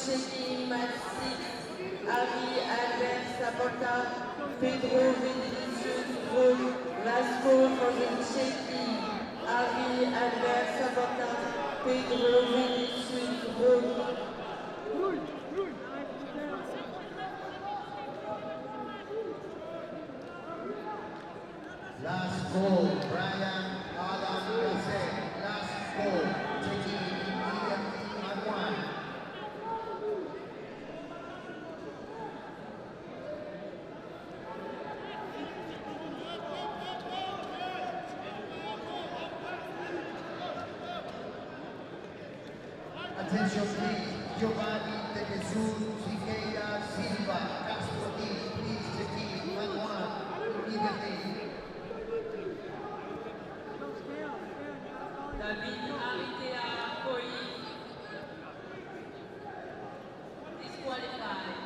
checking match 6. Harry Albert Saporta, Pedro Vinicius Rome. Last call for the checking. Harry Albert Saporta, Pedro Vinicius Rome. Last call, Brian Adam Gasset. Last call, taking immediately on 1. Attention please, Giovanni De Jesus, Siqueira, Silva, Castro D, please taking on 1 immediately. David Aritea Coy, disqualified.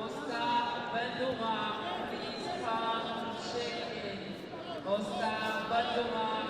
Oscar Bandura, please come check in. Oscar Bandura.